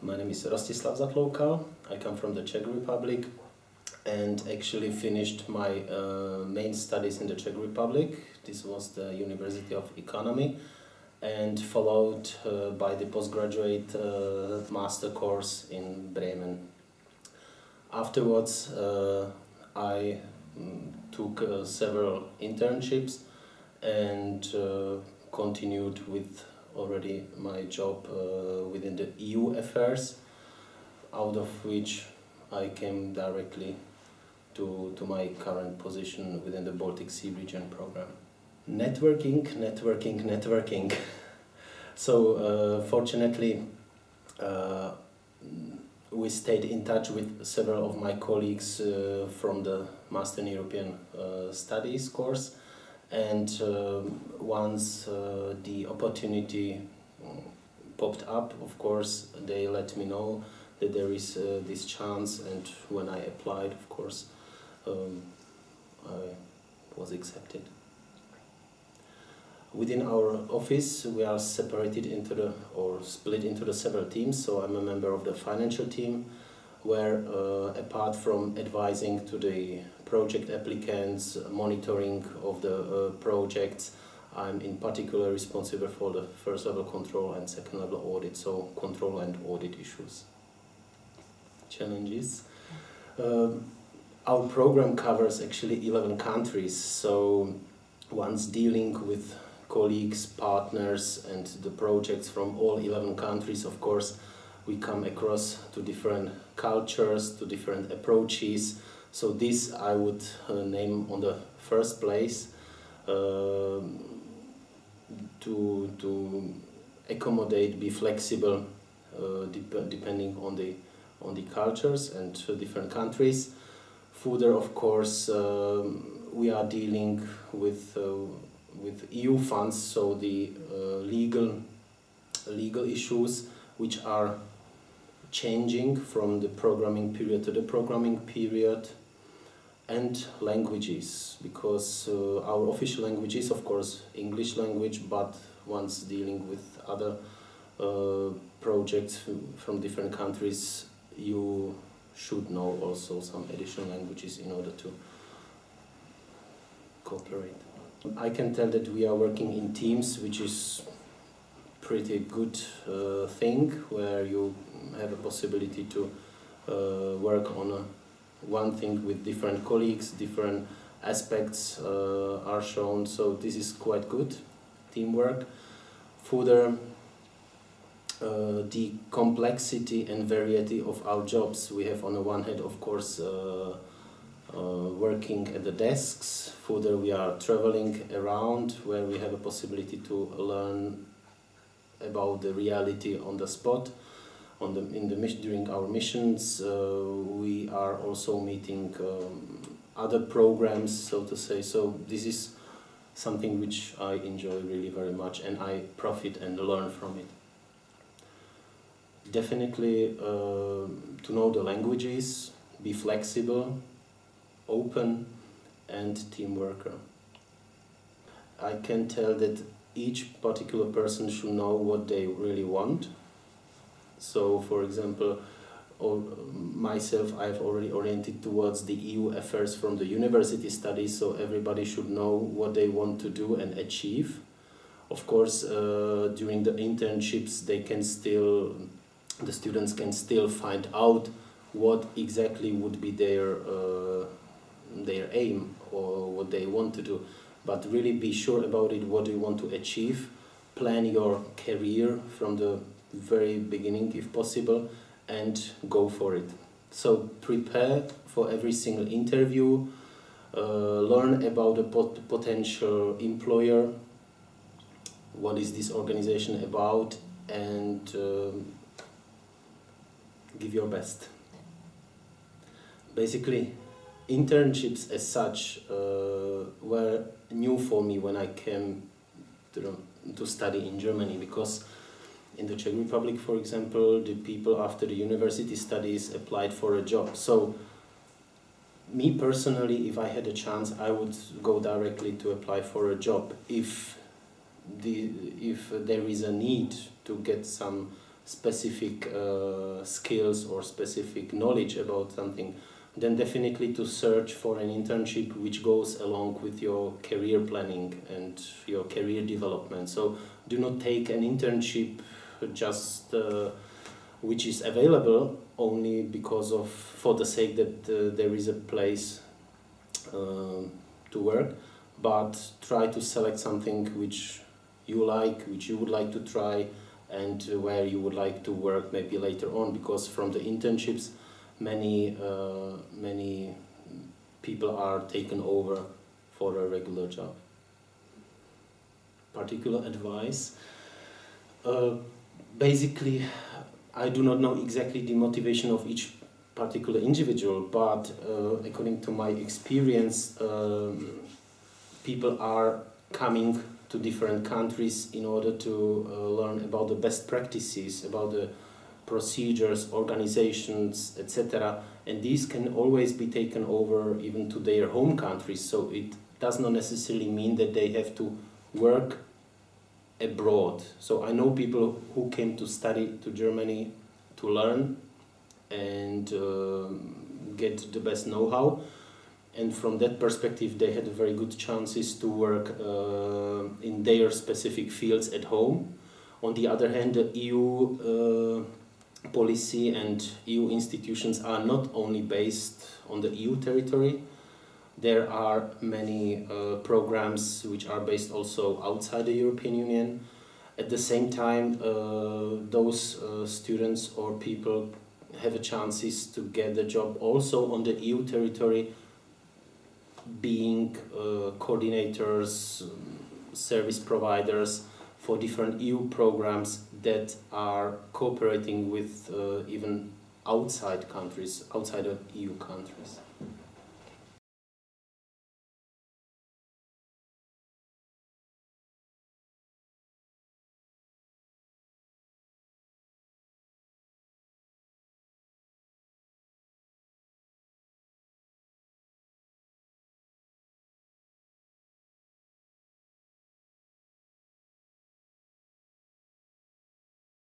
My name is Rostislav Zatloukal. I come from the Czech Republic and actually finished my main studies in the Czech Republic. This was the University of Economy, and followed by the postgraduate master course in Bremen. Afterwards I took several internships and continued with already my job within the EU affairs, out of which I came directly to my current position within the Baltic Sea Region Programm. Networking, networking, networking. So fortunately we stayed in touch with several of my colleagues from the Master in European Studies course, and once the opportunity popped up, of course, they let me know that there is this chance, and when I applied, of course, I was accepted. Within our office, we are separated into split into the several teams. So I'm a member of the financial team, where apart from advising to the project applicants, monitoring of the projects, I'm in particular responsible for the first level control and second level audit, so control and audit issues. Challenges. Our program covers actually 11 countries, so once dealing with colleagues, partners and the projects from all 11 countries, of course, we come across to different cultures, to different approaches. So this I would name on the first place, to accommodate, be flexible, depending on the cultures and different countries. Further, of course, we are dealing with EU funds, so the legal issues which are changing from the programming period to the programming period, and languages, because our official language is of course English language, but once dealing with other projects from different countries, you should know also some additional languages in order to cooperate. I can tell that we are working in teams, which is pretty good thing, where you have a possibility to work on one thing with different colleagues, different aspects are shown, so this is quite good teamwork. Further, the complexity and variety of our jobs. We have on the one hand, of course, working at the desks. Further, we are traveling around, where we have a possibility to learn about the reality on the spot. During our missions, we are also meeting other programs, so to say. So this is something which I enjoy really very much, and I profit and learn from it. Definitely to know the languages, be flexible, open and team worker. I can tell that each particular person should know what they really want. So, for example, myself, I've already oriented towards the EU affairs from the university studies, so everybody should know what they want to do and achieve. Of course, during the internships, the students can still find out what exactly would be their aim or what they want to do. But really be sure about it, what you want to achieve. Plan your career from the very beginning if possible, and go for it. So prepare for every single interview, learn about a potential employer, what is this organization about, and give your best. Basically, internships as such were new for me when I came to study in Germany, because in the Czech Republic, for example, the people after the university studies applied for a job. So me personally, if I had a chance, I would go directly to apply for a job if there is a need to get some specific skills or specific knowledge about something, then definitely to search for an internship which goes along with your career planning and your career development. So do not take an internship just which is available only because of, for the sake that there is a place to work, but try to select something which you like, which you would like to try, and where you would like to work maybe later on, because from the internships many people are taken over for a regular job. Particular advice? Basically, I do not know exactly the motivation of each particular individual, but according to my experience, people are coming to different countries in order to learn about the best practices, about the procedures, organizations, etc. And these can always be taken over even to their home countries. So it does not necessarily mean that they have to work abroad. So I know people who came to study to Germany to learn and get the best know-how. And from that perspective, they had very good chances to work in their specific fields at home. On the other hand, the EU policy and EU institutions are not only based on the EU territory. There are many programs which are based also outside the European Union. At the same time, those students or people have a chances to get a job also on the EU territory, being coordinators, service providers for different EU programs that are cooperating with even outside countries, outside of EU countries.